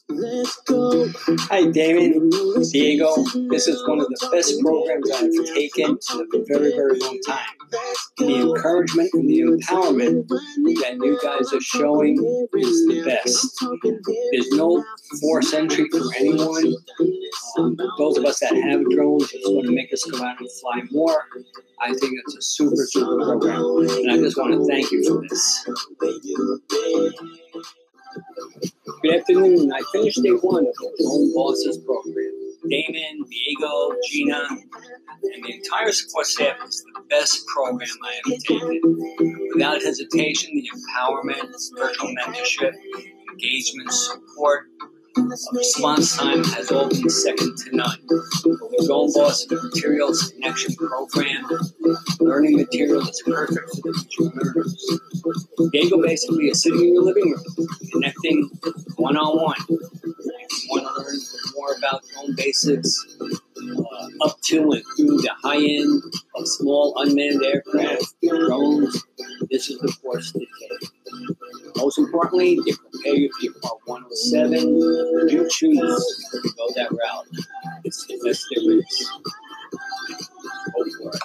Let's go. Hi, Damon, Diego. This is one of the best programs I've taken in a very, very long time. The encouragement and the empowerment that you guys are showing is the best. There's no forced entry for anyone. Those of us that have drones, it's going to make us go out and fly more. I think it's a super, super program. And I just want to thank you for this. Good afternoon. I finished day one of the Drone Bosses program. Damon, Diego, Gina, and the entire support staff is the best program I have taken. Without hesitation, the empowerment, spiritual mentorship, engagement, support, response time has all been second to none. The Drone Bosses Materials Connection Program, learning material is perfect for the future learners. Diego basically is sitting in your living room, connecting one-on-one. If you want to learn more about drone basics, up to and through the high end of small unmanned aircraft, drones, this is the course to take. Most importantly, they prepare you for your Part 107. You choose to go that route. It's the best there is. Go for it.